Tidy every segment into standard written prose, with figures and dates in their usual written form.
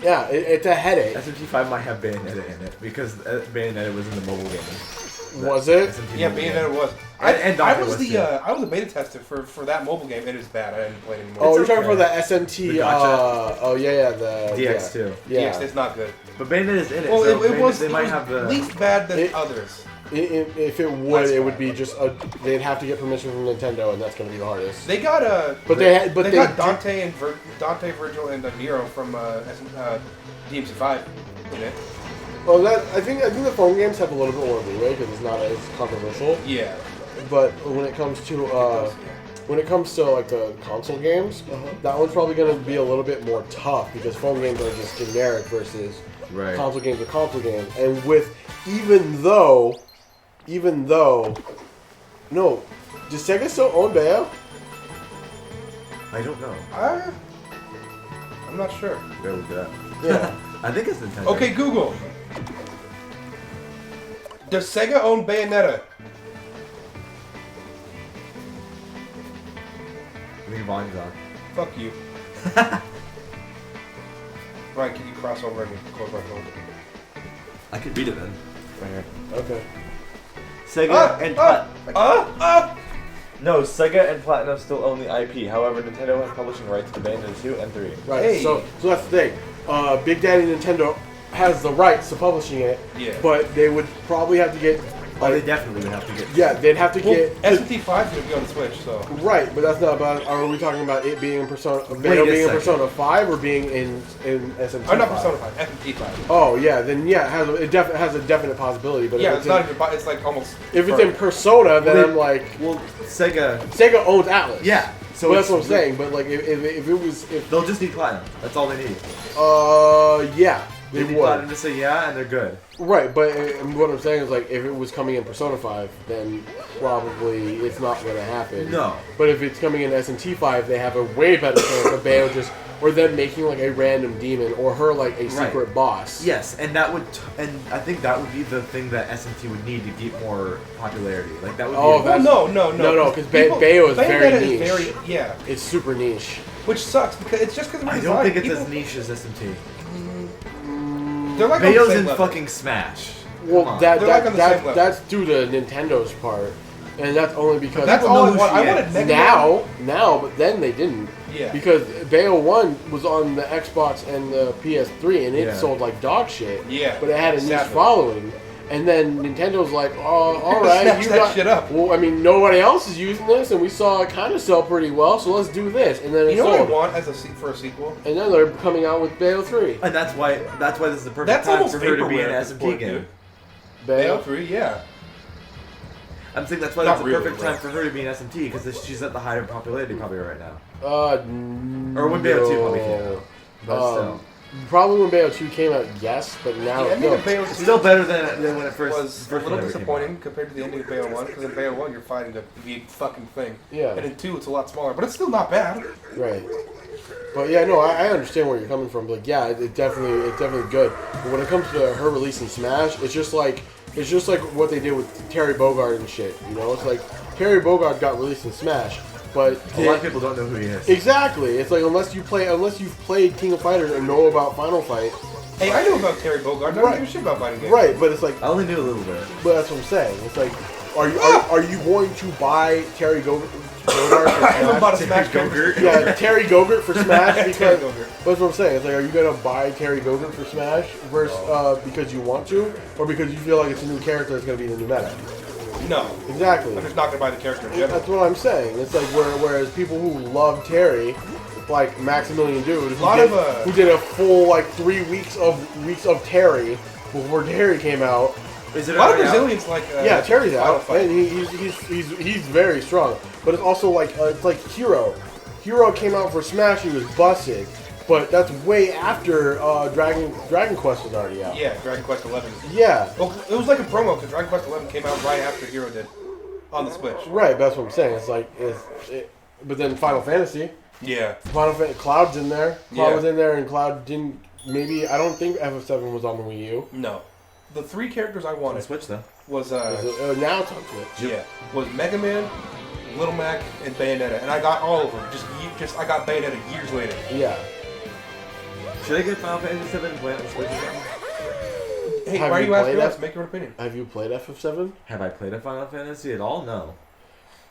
Yeah, it's a headache. SMT5 might have Bayonetta in it because Bayonetta was in the mobile game. Was it? SMT Yeah, mobile Bayonetta game. was. I was a beta tester for that mobile game. It is bad. I didn't play it anymore. Oh, you're talking for the SMT. The gotcha. Oh yeah, the DX2. Yeah, DX, it's not good. But Bayonetta's in it. Well, so it was. They might was have the least bad than others. If it would, it would be just they'd have to get permission from Nintendo, and that's going to be the hardest. They got they got Dante, Virgil, and Nero from DMC5 in it. Well, I think the phone games have a little bit more leeway because it's not as controversial. Yeah. But when it comes to like the console games, that one's probably going to be a little bit more tough because phone games are just generic versus console games are console games. And even though, no, does Sega still own Bayo? I don't know. I'm not sure. Go with that. Yeah. I think it's Nintendo. Okay, Google. Does Sega own Bayonetta? I think volume's on. Fuck you. Ryan, can you cross over and close my phone? I could read it then. Right here. Okay. Sega and No, Sega and Platinum still own the IP. However, Nintendo has publishing rights to Bayonetta 2 and 3. Right. Hey. So that's the thing. Big Daddy Nintendo has the rights to publishing it. Yeah. But they would probably have to get. They definitely would have to get. Yeah, they'd have to get. SMT5 is going to be on the Switch, so. Right, but that's not about. Are we talking about it being in Persona? Wait a being in second. Persona 5 or being in SMT5? Oh, not Persona 5, SMT5. Oh yeah, then yeah, it has a definite possibility. But Yeah, if it's not even. It's like almost. If it's in Persona, then I'm like, Well, Sega. Sega owns Atlas. Yeah. So Well, that's what I'm saying. But like, if it was, They'll just need Platinum. That's all they need. yeah, They they need would. Platinum to say yeah, and they're good. Right, but what I'm saying is like, if it was coming in Persona 5, then probably it's not going to happen. No. But if it's coming in SMT5, they have a way better chance of Bayo just, or them making like a random demon, or her like a secret boss. Yes, and that would, and I think that would be the thing that SMT would need to get more popularity. Like that would. Oh, be that's- no, because Bayo is very Bayonetta niche. Yeah, It's super niche. which sucks because it's just because I don't think it's as niche as SMT. They're like on the Bayo's same in level. fucking Smash. Well, Come on. They're like on the same level. that's due to Nintendo's part, and that's only because That's People all know I who want. she I is. wanted Mega Man. now, but then they didn't. Yeah. Because Bayo 1 was on the Xbox and the PS3, and it Yeah. sold like dog shit. Yeah. But it had a niche Sadly. following. And then Nintendo's like, oh, all right, Snatch you that got. shit up. Well, I mean, nobody else is using this, and we saw it kind of sell pretty well, so let's do this. And then it You know what I sold. want for a sequel? And then they're coming out with Bayo 3. And that's why this is the perfect That's time almost for her to be an vaporware at this SMT point, game. dude. Bayo? 3, yeah. I'm saying that's why Not that's the really, perfect bro. time for her to be an SMT because she's at the height of popularity probably right now. Or when Bayo 2 probably came out. But still. Probably when Bayo 2 came out, yes, but now The ending no. of Bayo 2 It's still better than when it first was a little ever came out. disappointing compared to the ending of Bayo 1, because in Bayo 1 you're fighting the fucking thing. Yeah. And in 2 it's a lot smaller, but it's still not bad. Right. But yeah, no, I understand where you're coming from. Like, yeah, it's definitely good. But when it comes to her releasing Smash, it's just like what they did with Terry Bogard and shit. You know, it's like Terry Bogard got released in Smash, but A lot of people don't know who he is. exactly. It's like unless you've played King of Fighters and know about Final Fight. Hey, I knew about Terry Bogard. I don't give a shit about fighting games. Right, but it's like, I only knew a little bit. but that's what I'm saying. It's like, are you going to buy Terry Bogard for I haven't bought a Smash? Smash game. Yeah, Terry Gogurt for Smash Terry because Bogard. that's what I'm saying. It's like, are you gonna buy Terry Gogurt for Smash versus because you want to, or because you feel like it's a new character that's gonna be the new meta? No. Exactly. I'm just not going to buy the character in general. That's what I'm saying. It's like whereas people who love Terry, like Maximilian Dude, who did a full like 3 weeks of Terry before Terry came out. Is A it lot of already out? Brazilians like. Yeah, Terry's Final out, Fight. and he's very strong. But it's also like it's like Hero. Hero came out for Smash, he was busted, but that's way after Dragon Quest was already out. Yeah, Dragon Quest 11. Yeah. Well, it was like a promo because Dragon Quest 11 came out right after Hero did on the Switch. Right, but that's what I'm saying. It's like but then Final Fantasy, Yeah. Cloud's in there. Cloud Yeah. was in there, and Cloud didn't. Maybe I don't think FF7 was on the Wii U. No. The 3 characters I On the wanted Switch though. was Now it's on Switch. was Mega Man, Little Mac, and Bayonetta, and I got all of them. I got Bayonetta years later. Yeah. Should I get Final Fantasy 7 and play it on the Switch or something? Hey, Have why are you you asking played us? it? Make your opinion. Have you played FF7? Have I played a Final Fantasy at all? No.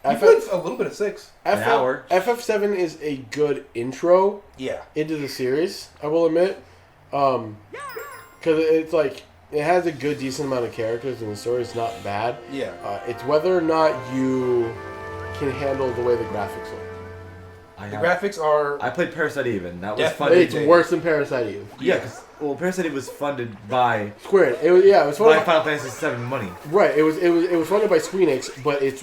You played a little bit of 6. An hour. FF7 is a good intro Yeah. into the series, I will admit. Because it's like, it has a good, decent amount of characters and the story's not bad. Yeah. It's whether or not you can handle the way the graphics look. The graphics are... I played Parasite Eve, and that was Definitely. funded. It's worse than Parasite Eve. Yeah, because Parasite Eve was funded by Square. It was by funded Final Fantasy 7 money. right. It was funded by Squeenix, but its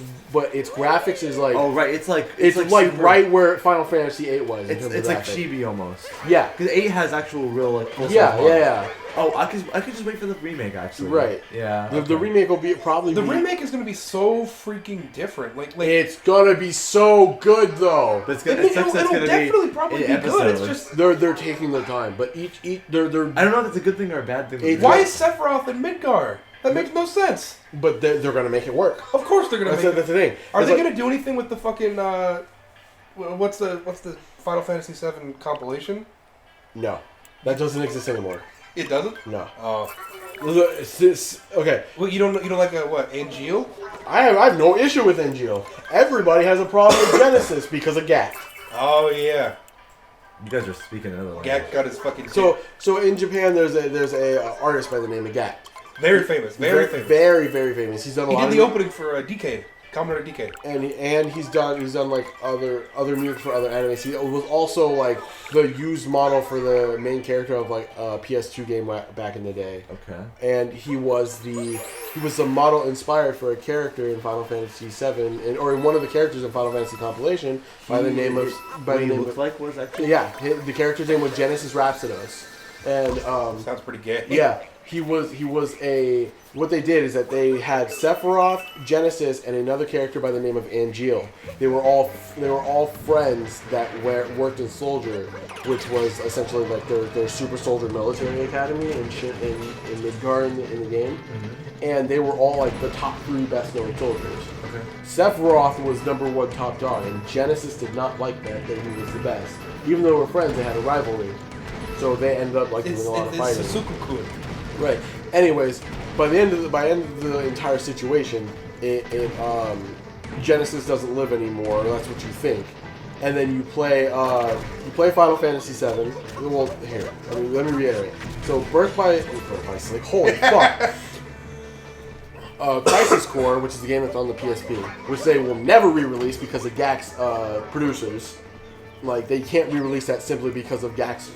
graphics is like Oh right, it's like like super- right where Final Fantasy 8 was. in It's terms of like graphics. chibi almost. Yeah. Because 8 has actual real like full Yeah, size models. yeah. Oh, I could just wait for the remake actually. Right. Yeah. The remake will be probably The remake is going to be so freaking different. Like It's gonna be so good though. But it's it'll, gonna, it sucks that it's it'll gonna definitely be probably in be good. It's episodes. just... They're taking their time, but each they're I don't know if it's a good thing or a bad thing. It- Why is Sephiroth in Midgar? That makes no sense. but they're gonna make it work. Of course they're going to That's make the thing. Are It's they like- going to do anything with the fucking... what's the Final Fantasy 7 compilation? No, that doesn't exist anymore. It doesn't? No. Oh. Look, okay, Well, you don't like a what? Angeal? I have no issue with NGO. Everybody has a problem with Genesis because of GAC. Oh yeah. You guys are speaking another language. Gak got his fucking. So in Japan, there's a artist by the name of GAC. very famous. Very famous. Very, very famous. He's done a He lot did of the opening for Decade. Commodore Decade. and he's done like other music for other animes. He was also like the used model for the main character of like a PS2 game back in the day. Okay. And he was the model inspired for a character in Final Fantasy VII, or in one of the characters in Final Fantasy compilation by the name of What he looked like was actually. yeah, the character's name was Genesis Rhapsodos, and Sounds pretty gay. yeah, he was a. What they did is that they had Sephiroth, Genesis, and another character by the name of Angeal. They were all friends that worked in Soldier, which was essentially like their super soldier military academy and shit in Midgar in the game. Mm-hmm. And they were all like the top 3 best known soldiers. Okay. Sephiroth was #1 top dog, and Genesis did not like that he was the best. Even though they were friends, they had a rivalry. So they ended up like doing a lot of fighting. It's Sasuke-kun. Right. Anyways, by the end of the entire situation, Genesis doesn't live anymore. That's what you think, and then you play Final Fantasy VII. Well, here, let me reiterate. So, Birth by Sleep. Holy fuck. Crisis Core, which is the game that's on the PSP, which they will never re-release because of GAC's producers. Like, they can't re-release that simply because of GAC's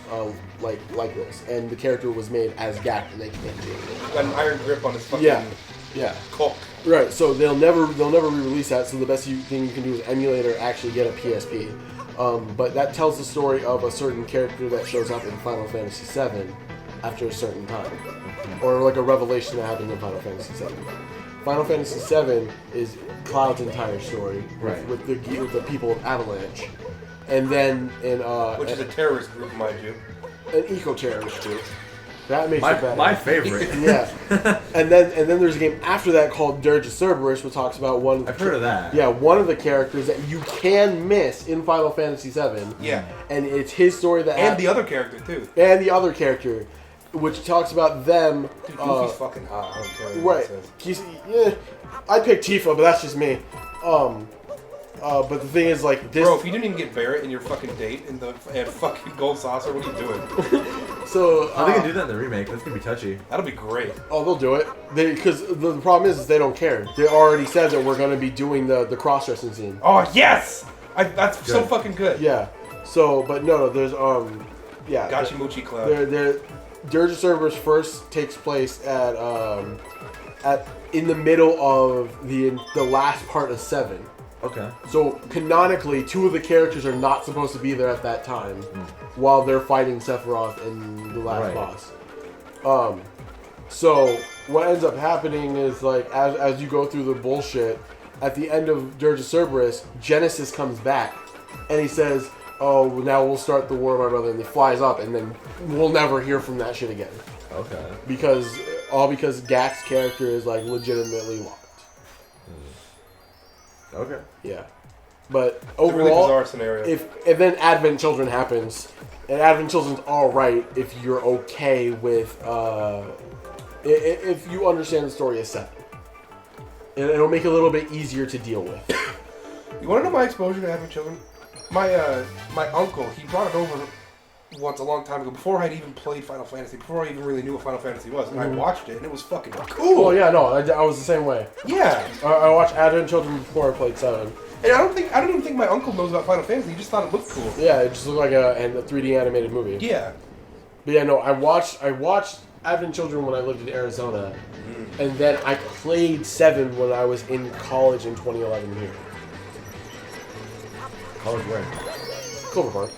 likeness, and the character was made as GAC, and they can't do it. Got an iron grip on his fucking Yeah. cock. Right. So they'll never re-release that. So the best thing you can do is emulate or actually get a PSP. But that tells the story of a certain character that shows up in Final Fantasy VII after a certain time, or like a revelation that happened in Final Fantasy VII. Final Fantasy VII is Cloud's entire story, Right. with the people of Avalanche. And then Which is a terrorist group, mind you. an eco-terrorist group. That makes it better. My favorite. Yeah. and then there's a game after that called Dirge of Cerberus, which talks about one. I've heard of that. Yeah, one of the characters that you can miss in Final Fantasy VII. Yeah. And it's his story that. And the other character too. And the other character, which talks about them. Dude, Goofy's fucking hot. I don't care what Right. it says. I pick Tifa, but that's just me. But the thing is, like this. Bro, if you didn't even get Barrett in your fucking date in the fucking gold saucer, what are you doing? So How are they gonna do that in the remake? That's gonna be touchy. That'll be great. Oh, they'll do it. Because the problem is they don't care. They already said that we're going to be doing the cross-dressing scene. Oh yes, that's so Good. fucking good. Yeah. So, but no, there's yeah. Gachimuchi Cloud. There, Dirge of Cerberus first takes place at in the middle of the last part of 7. Okay. So canonically, 2 of the characters are not supposed to be there at that time, while they're fighting Sephiroth in the last boss. So what ends up happening is like as you go through the bullshit, at the end of Dirge of Cerberus, Genesis comes back, and he says, "Oh, now we'll start the war, my brother," and he flies up, and then we'll never hear from that shit again. Okay. Because Gak's character is like legitimately locked. Okay. Yeah. But It's a really overall, bizarre scenario. if then Advent Children happens, and Advent Children's all right if you're okay with if you understand the story as 7, and it'll make it a little bit easier to deal with. You want to know my exposure to Advent Children? My uncle, he brought it over once a long time ago, before I'd even played Final Fantasy, before I even really knew what Final Fantasy was, and I watched it, and it was fucking cool. Oh yeah, no, I was the same way. Yeah. I watched Advent Children before I played 7. And I don't even think my uncle knows about Final Fantasy. He just thought it looked cool. Yeah, it just looked like a 3D animated movie. Yeah. But yeah, no, I watched Advent Children when I lived in Arizona, and then I played 7 when I was in college in 2011 here. College where? Clover Park.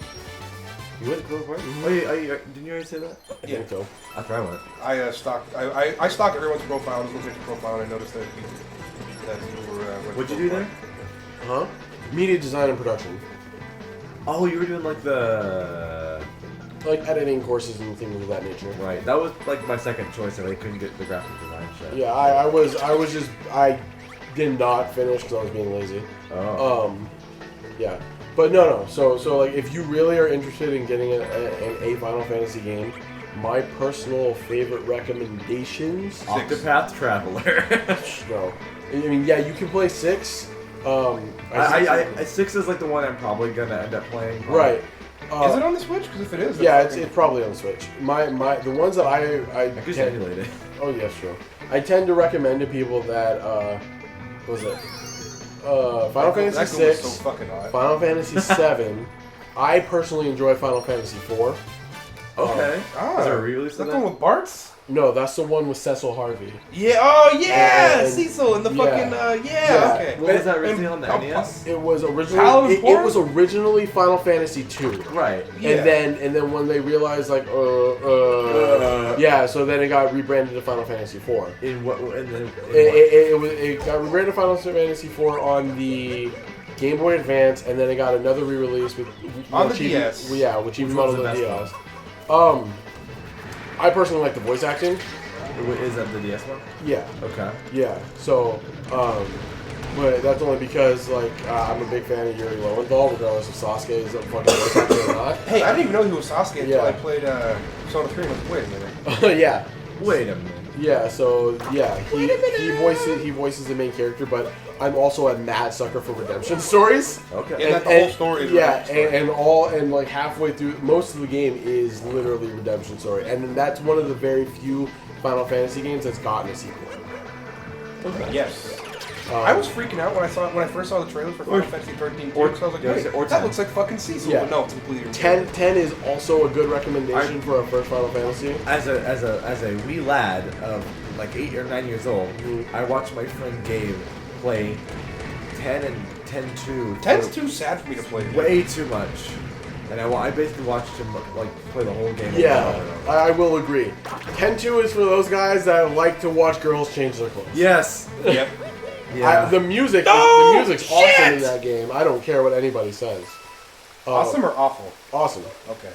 You went to Clover Park? Oh, yeah, didn't you already say that? I think so. That's where I went. I stalked everyone's profile. I was looking at your profile, and I noticed that you were. What'd you do there? Huh? Media design and production. Oh, you were doing like the... Like editing courses and things of that nature. Right, that was like my second choice, and I couldn't get the graphic design shit. Yeah, I did not finish because I was being lazy. Oh. Yeah. But no. So like, if you really are interested in getting a Final Fantasy game, my personal favorite recommendations... Octopath Traveler. No. I mean, yeah, you can play 6. 6 is like the one I'm probably gonna end up playing. Right. Is it on the Switch? Because if it is, Yeah, it's probably on the Switch. The ones that I could emulate it. Oh yeah, sure. I tend to recommend to people that what was it? Final Fantasy that 6, so fucking odd. Final Fantasy 7. I personally enjoy Final Fantasy 4. Okay. Is there a re-release that of the that? one with Bart's? No, that's the one with Cecil Harvey. Yeah. Oh yeah, And- Cecil and the fucking Yeah. Okay. What was that originally on the And- NES? It was Paladin originally Four? it was originally Final Fantasy 2. Right. Yeah. And then when they realized like yeah, so then it got rebranded to Final Fantasy 4. In what? It got rebranded to Final Fantasy 4 on the Game Boy Advance, and then it got another re-release with On the which even- DS. Yeah, which even Which one's modeled the the DS. best I personally like the voice acting. Is that the DS one? Yeah, Okay. yeah. So, but that's only because like I'm a big fan of Yuri Lowenthal, regardless if Sasuke is a fucking voice actor or not. Hey, I didn't even know he was Sasuke until Yeah. I played Persona 3. I was like, wait a minute. Yeah. Wait a minute. Yeah, so yeah, he voices the main character, but I'm also a mad sucker for redemption stories. Okay. Yeah, that the whole story is a yeah, redemption story. and like halfway through, most of the game is literally redemption story, and that's one of the very few Final Fantasy games that's gotten a sequel. Yes. I was freaking out when I first saw the trailers for Final Fantasy 13 too, because I was like, yeah, wait, or that 10. looks like fucking Cecil. Yeah. But no, it's completely different. 10 is also a good recommendation for a first Final Fantasy. As a wee lad of like 8 or 9 years old, I watched my friend Gabe play 10 and 10-2. 10's too sad for me to play. Way too much. And I basically watched him like play the whole game. Yeah, over and over. I will agree. 10-2 is for those guys that like to watch girls change their clothes. Yes. Yep. Yeah. The music's shit! awesome in that game. I don't care what anybody says. Awesome or awful? Awesome. Okay.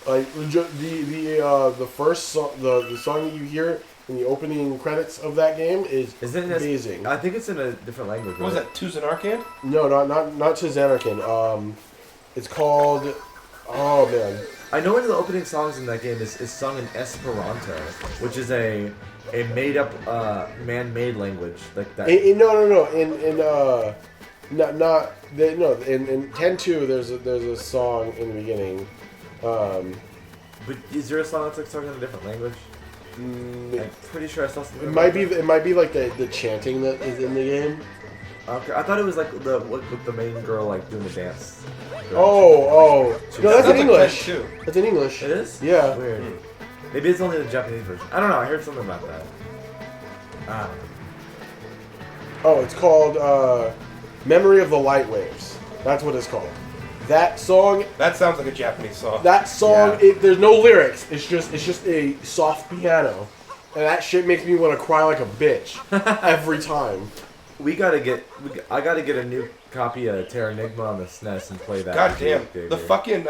Like the first song, the song that you hear in the opening credits of that game is amazing. I think it's in a different language. What was right? that? Tuzen Arcade? No, not to Xanarkin. It's called. Oh man. I know one of the opening songs in that game is sung in Esperanto, which is a made-up, man-made language like that. No. In 10-2, there's a song in the beginning. But is there a song that's like sung in a different language? I'm pretty sure I saw something. It might be like the chanting that is in the game. Okay, I thought it was like with the main girl like doing the dance. Oh. No, that's in like English. 10-2. That's in English. It is? Yeah. Weird. Maybe it's only the Japanese version. I don't know. I heard something about that. Oh, it's called Memory of the Light Waves. That's what it's called. That song. That sounds like a Japanese song. That song. Yeah. There's no lyrics. It's just a soft piano, and that shit makes me want to cry like a bitch every time. I gotta get a new copy of Terra Enigma on the SNES and play that. God damn. Xavier. The fucking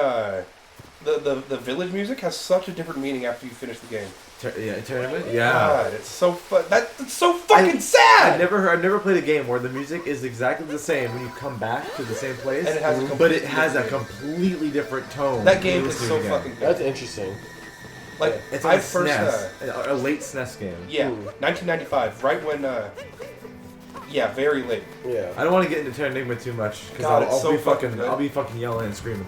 the village music has such a different meaning after you finish the game. Tournament. Yeah. God, it's so that's so fucking sad. I've never played a game where the music is exactly the same when you come back to the same place, And it has a but it completely has a different- completely different tone. That game when is you so listen to it fucking again. good. That's interesting. Like It's I on first SNES, a late SNES game. yeah, 1995, right when yeah, very late. Yeah. I don't want to get into Terranigma too much because God, it's I'll so be fucking fucking good. I'll be fucking yelling and screaming.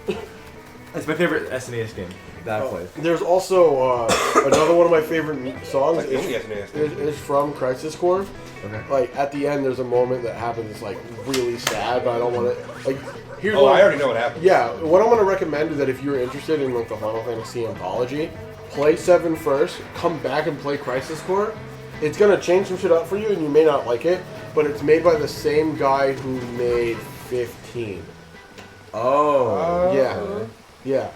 It's my favorite SNES game that I played. There's also another one of my favorite songs Like the only SNES game. is from Crisis Core. Okay. Like at the end, there's a moment that happens that's like really sad, but I don't want to. Like, here's Oh, what I already know what happened. Yeah, what I'm gonna recommend is that if you're interested in like the Final Fantasy anthology, play 7 first, come back and play Crisis Core. It's gonna change some shit up for you, and you may not like it, but it's made by the same guy who made 15. Oh. Yeah, yeah.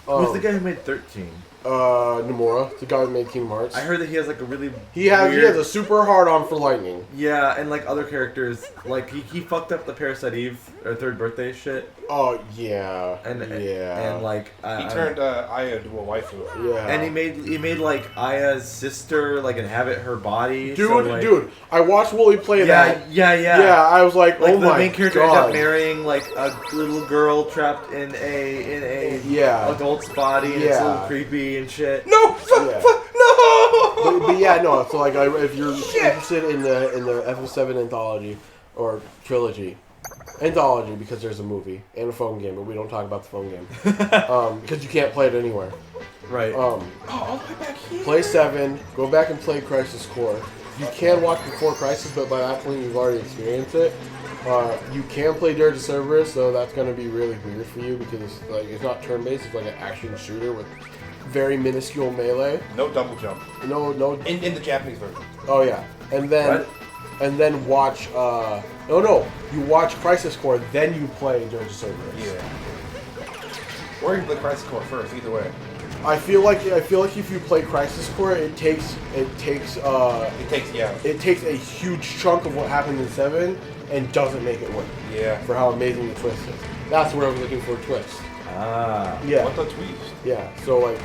Who's the guy who made 13? Nomura, the guy who made Kingdom Hearts. I heard that he has like a really He has weird, a super hard on for lightning. yeah, and like other characters, like he fucked up the Parasite Eve or Third Birthday shit, Oh yeah, and yeah, and like He turned Aya into a waifu. yeah. and he made like Aya's sister like inhabit her body. dude, so, like, dude, I watched Wooly play that. yeah. Yeah, I was like, Like oh the my main character god. ended up marrying like a little girl trapped in a Yeah. adult's body, and it's a little creepy and shit. No, Yeah. no. But yeah, no. So like, if you're interested in the FF7 anthology or trilogy, anthology because there's a movie and a phone game, but we don't talk about the phone game because you can't play it anywhere. Right. Oh, all the way back here. Play 7, go back and play Crisis Core. You can watch before Crisis, but by that point you've already experienced it. You can play Dirge of Cerberus, so that's going to be really weird for you because like it's not turn-based; it's like an action shooter with very minuscule melee. No double jump. No. In the Japanese version. Oh yeah, and then watch. You watch Crisis Core, then you play Dirge of Cerberus. Yeah. Or you play Crisis Core first. Either way. I feel like if you play Crisis Core, it takes It takes a huge chunk of what happened in 7 and doesn't make it work Yeah. for how amazing the twist is. That's where I was looking for a twist. Ah. Yeah, What the twist? yeah. So like,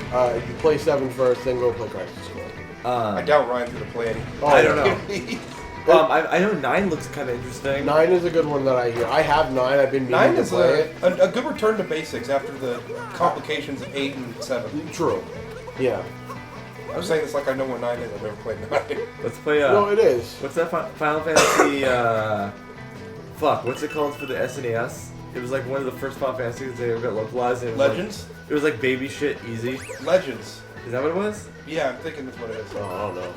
you play 7 first, then go play Crisis Core. I doubt Ryan's gonna play any. Oh, I don't yeah. know. I know 9 looks kind of interesting. 9 is a good one that I hear. I have 9. I've been meaning 9 to is play it. a good return to basics after the complications of 8 and 7. True. Yeah. I'm saying this like I know what 9 is. I've never played 9. Let's play. No, it is. What's that Final Fantasy? Fuck. What's it called for the SNES? It was like one of the first Final Fantasies they ever got localized. And it was Legends? Like, it was like baby shit easy. Legends. Is that what it was? Yeah, I'm thinking that's what it is. Oh, I don't know.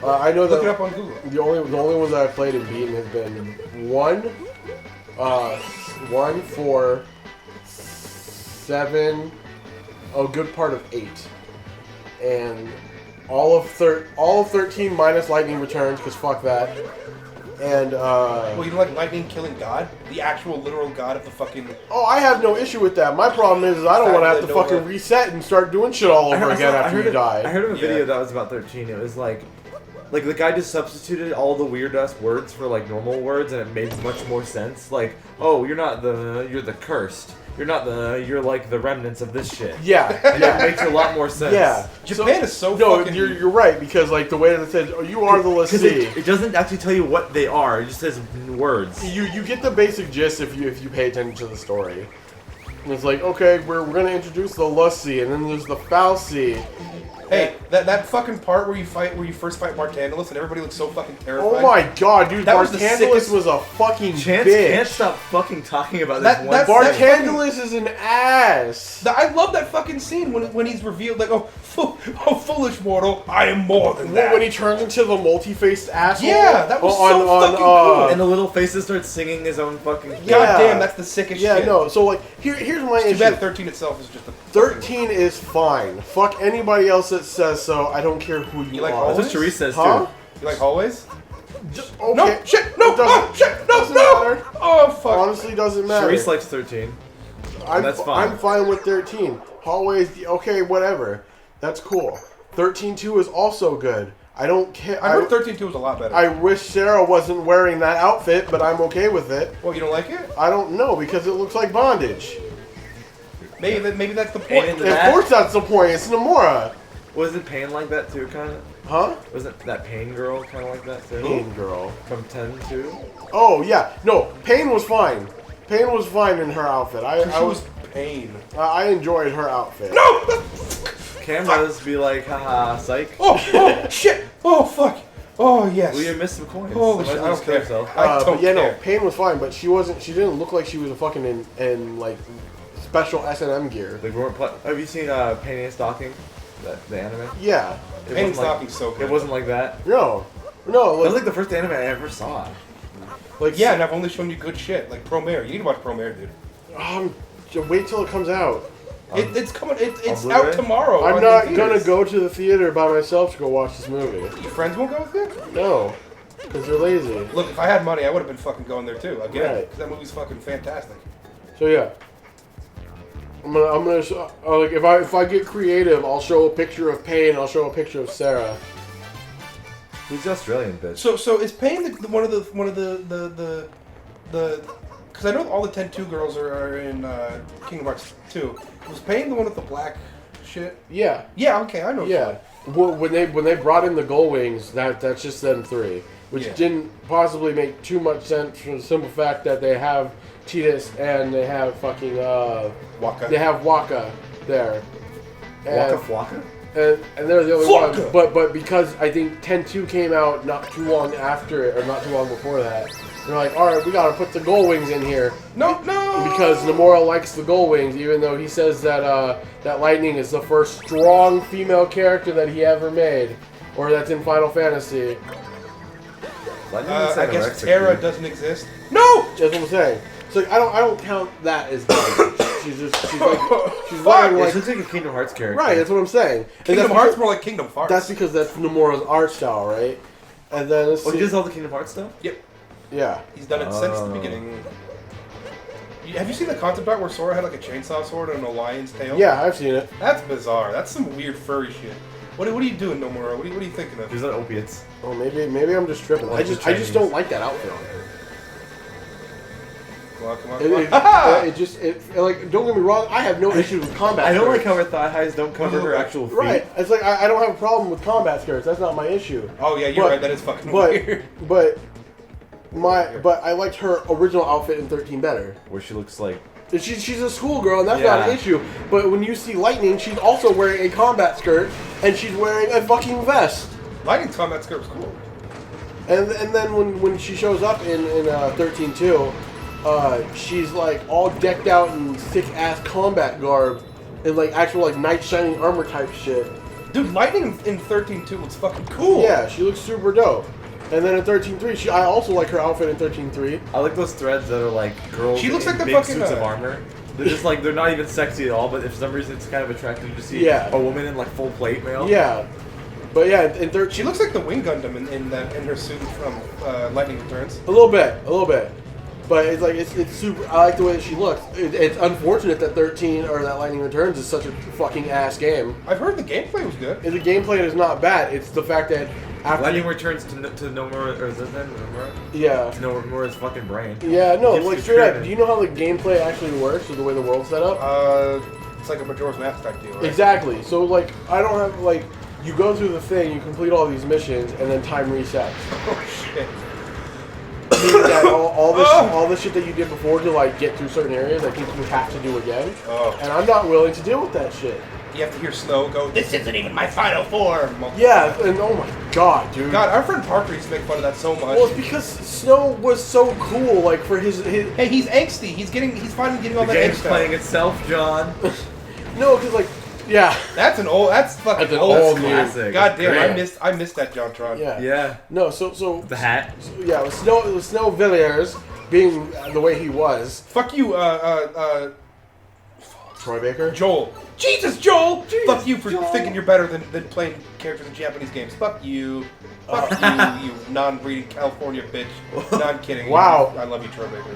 I know Look it that up on Google. the only ones that I've played and beaten has been 1, 4, 7, a good part of 8, and all of 13 minus Lightning Returns because fuck that. And Well, you don't like Lightning killing God? The actual literal God of the fucking... oh, I have no issue with that. My problem is I don't want to have to fucking reset and start doing shit all over again after you die. I heard of a video that was about 13. It was like the guy just substituted all the weird ass words for like normal words, and it made much more sense. Like, oh, you're the cursed. You're like the remnants of this shit. Yeah, And it makes a lot more sense. yeah. Japan is so no, fucking... you're right because like the way that it says, oh, you are the Because lessee. it doesn't actually tell you what they are. It just says words. You get the basic gist if you pay attention to the story. And it's like, okay, we're gonna introduce the Lussie, and then there's the Falsey. Hey, that fucking part where you first fight Bartandalus and everybody looks so fucking terrified. Oh my god, dude, That was the Bartandalus sickest- was a fucking Chance bitch. can't stop fucking talking about That- this one. that's- Bartandalus is an ass. I love that fucking scene when he's revealed, like, oh, foolish mortal, I am more than that. When he turns into the multi-faced asshole. Yeah, that was so fucking cool. And the little faces start singing his own fucking. God Yeah. damn, that's the sickest Yeah, shit. no. So like, here's my Too issue. bad 13 itself is just a... 13 is fine. Fuck anybody else that says so. I don't care who you You like are. all That's what Therese says Huh? too. You like hallways? Just, okay. No, shit, no, It doesn't- oh, shit, no, doesn't no! matter. Oh, fuck. Honestly, doesn't matter. Therese likes 13. that's fine. I'm fine with 13. Hallways, okay, whatever. That's cool. 13-2 is also good. I don't care. I heard 13-2 was a lot better. I wish Sarah wasn't wearing that outfit, but I'm okay with it. Well, you don't like it? I don't know because it looks like bondage. Maybe that's the point. And Of course that's the point. It's Nomura. Wasn't Pain like that too, kind of? Huh? Wasn't that Pain girl kind of like that too? Pain girl. From 10 too? Oh yeah. No, Pain was fine. Pain was fine in her outfit. She was Pain. I enjoyed her outfit. No! Cameras be like, haha, psych. Oh shit! Oh fuck! Oh yes. Well, you missed some coins. Holy Somebody shit! I don't just killed care. herself. I don't But yeah, care. no, Pain was fine, but she wasn't. She didn't look like she was a fucking in like special S&M gear. Like, we weren't have you seen Pain and Stalking? The anime? Yeah. It Pain wasn't Stocking's so good. It wasn't like that. No. That was Like, like the first anime I ever saw. like Yeah, and I've only shown you good shit, like Promare. You need to watch Promare, dude. just wait till it comes out. It's coming. It's on out Blu-ray? tomorrow. I'm on not the gonna theaters. go to the theater by myself to go watch this movie. Your friends won't go with you? No, because they're lazy. Look, if I had money, I would have been fucking going there too. Again, Right. 'cause that movie's fucking fantastic. So yeah, I'm gonna like if I get creative, I'll show a picture of Pain. I'll show a picture of Sarah. Who's the Australian bitch? So is Pain one of the because I know all the 10-2 girls are in Kingdom Hearts 2. Was Pain the one with the black shit? Yeah, Yeah, okay, I know. yeah. When they brought in the Gull Wings, that's just them three, which Yeah. didn't possibly make too much sense for the simple fact that they have Tidus and they have fucking Waka. they have Waka there. Waka And- Flocka? And they're the only Flocka! ones. But because I think 10-2 came out not too long after it, or not too long before that, they're like, alright, we gotta put the Gull Wings in here. No. Because Nomura likes the Gull Wings, even though he says that that Lightning is the first strong female character that he ever made. Or that's in Final Fantasy. I guess Terra doesn't exist. No. That's what I'm saying. So I don't count that as garbage. she's wearing Fuck! Yeah, like she looks like a Kingdom Hearts character. right. That's what I'm saying. And Kingdom that's Hearts because- more like Kingdom Farts. That's because that's Nomura's art style, right? And then let's Oh, see. he does all the Kingdom Hearts stuff? Yep. Yeah. He's done it since the Oh. beginning. Have you seen the concept art where Sora had like a chainsaw sword and a lion's tail? Yeah, I've seen it. That's bizarre. That's some weird furry shit. What are you doing, Nomura? What are you thinking of? He's on opiates. Oh, maybe I'm just tripping. Like I the just Chinese. don't like that outfit on her. Come on, come on, It, come on. it, Ha-ha! like, don't get me wrong. I have no issue with combat. I don't like skirts. how her thigh highs don't cover her actual feet. Right. It's like I don't have a problem with combat skirts. That's not my issue. Oh yeah, you're But- right. That is fucking But weird. but I liked her original outfit in 13 better. Where she looks like... She's a schoolgirl, and that's not an Yeah. issue. But when you see Lightning, she's also wearing a combat skirt, and she's wearing a fucking vest. Lightning's combat skirt was cool. And then when she shows up in 13-2, she's like all decked out in sick ass combat garb and like actual like knight shining armor type shit. Dude, Lightning in 13-2 looks fucking cool. Yeah, she looks super dope. And then in 13-3, I also like her outfit in 13-3. I like those threads that are like girls She looks in like the big fucking, suits of armor. They're just like, they're not even sexy at all, but if for some reason it's kind of attractive to see Yeah. a woman in like full plate mail. Yeah, but yeah, in 13, She looks like the Wing Gundam in her suit from Lightning Returns. a little bit. But it's like it's super. I like the way that she looks. It's unfortunate that 13 or that Lightning Returns is such a fucking ass game. I've heard the gameplay was good. And the gameplay is not bad. It's the fact that after Lightning returns to Nomura, or is that Nomura? yeah. To Nomura's fucking brain. Yeah, no, Gives like you straight up. credit. Do you know how the gameplay actually works, or the way the world's set up? It's like a Majora's Mask type deal, right? Exactly. So like, I don't have like, you go through the thing, you complete all these missions, and then time resets. Oh shit. Meaning that all the shit that you did before to like get through certain areas, I think you have to do again. Oh. And I'm not willing to deal with that shit. You have to hear Snow go, "This isn't even my final form." Yeah, and oh my god, dude. God, our friend Parker used to make fun of that so much. Well, it's because Snow was so cool, like for his Hey, he's angsty. He's finally getting all The that game's angst out. playing itself, John. no, because like, yeah, That's fucking That's an old. old school. classic. God damn, Great. I missed that JonTron. yeah, Yeah. No, so The hat. yeah, with Snow Villiers being the way he was, Fuck you, Troy Baker. Joel. Jesus, Joel! Jesus, Fuck you for Joel. thinking you're better than playing characters in Japanese games. Fuck you. Fuck you, you non-breeding California bitch. No, I'm kidding. Wow. I love you, Troy Baker.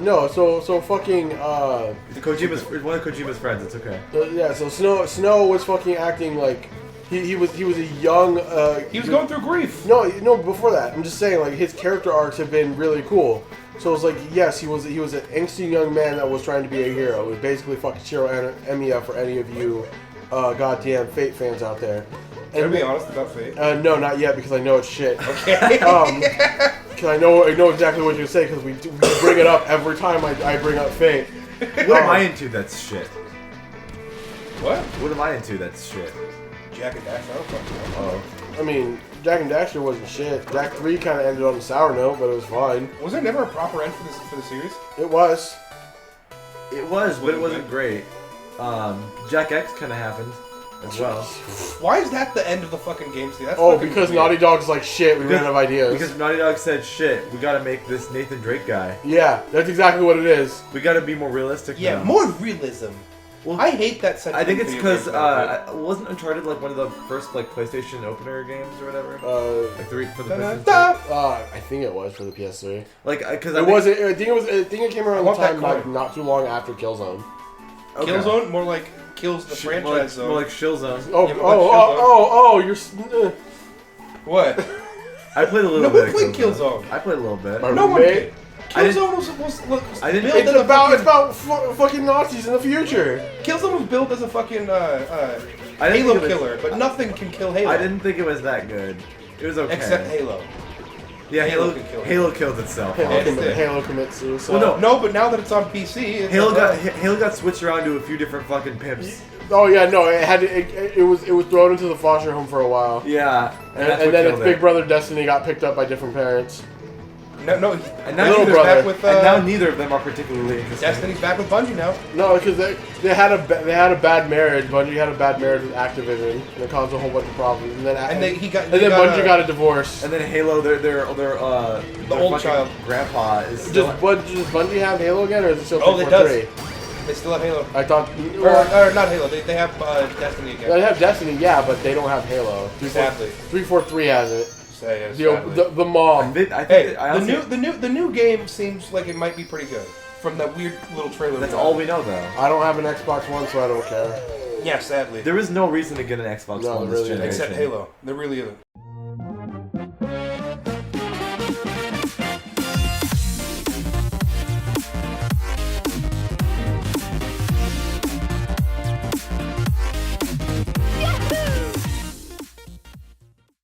No, so fucking The Kojima's one of Kojima's friends. It's okay. yeah, so Snow was fucking acting like he was a young He was going through grief. No, before that, I'm just saying like his character arcs have been really cool. So it was like, yes, he was an angsty young man that was trying to be a hero. It was basically fucking Shiro Emiya for any of you goddamn Fate fans out there. Can I be honest about Fate? No, not yet, because I know it's shit. Okay. Because I know exactly what you're gonna say, because we bring it up every time I bring up Fate. What am I into that's shit? What? What am I into that's shit? Jack and Daxter, I don't fucking know. Oh. I mean, Jack and Daxter wasn't shit. Jack 3 kind of ended on a sour note, but it was fine. Was there never a proper end for the series? It was. It was, but it wasn't great. Jack X kind of happened as well. Why is that the end of the fucking game series? That's Oh, fucking because weird. Naughty Dog's like shit. We ran out of ideas. Because Naughty Dog said, shit, we gotta make this Nathan Drake guy. Yeah, that's exactly what it is. We gotta be more realistic Yeah, now. more realism. Well, I hate that sentiment. I think it's video because, games, wasn't Uncharted like one of the first like PlayStation opener games or whatever? Like for the PlayStation 2? I think it was for the PS3. Like, because It wasn't. I think it came around the want that time coin. not too long after Killzone. Killzone, more like kills the franchise zone. More like Shill Zone. Oh, Yeah, but like you're. What? I played a little No, bit. who played Killzone? I played a little bit. My No one roommate. did. Killzone was I didn't- built It's as a about fucking, fucking Nazis in the future. Killzone was built as a fucking I didn't Halo think it was- killer, but nothing can kill Halo. I didn't think it was that good. It was okay. Except Halo. Yeah, Halo Halo, can kill it. Halo killed itself. Halo commits suicide. Well, No, but now that it's on PC, it's Halo got switched around to a few different fucking pimps. Oh yeah, no, it was thrown into the foster home for a while, Yeah, and that's then what its killed big it. brother Destiny got picked up by different parents. No, And now, Little Destiny's brother. back with and now neither of them are particularly interesting. Destiny's back with Bungie now. No, because they had a bad marriage. Bungie had a bad marriage with Activision, and it caused a whole bunch of problems. And then He got Bungie got a divorce. And then Halo, their old fucking child. grandpa is still. Does Bungie have Halo again, or is it still Oh, it 343? They still have Halo. I thought. Or not Halo. They have Destiny again. They have Destiny, yeah, but they don't have Halo. Sadly. 343 has it. Sadly. The mom. I Hey, think I honestly, the new game seems like it might be pretty good. From that weird little trailer. that's we all got. we know though. I don't have an Xbox One, so I don't care. Yeah, sadly. There is no reason to get an Xbox No, One there this really isn't. generation. Except Halo. There really isn't.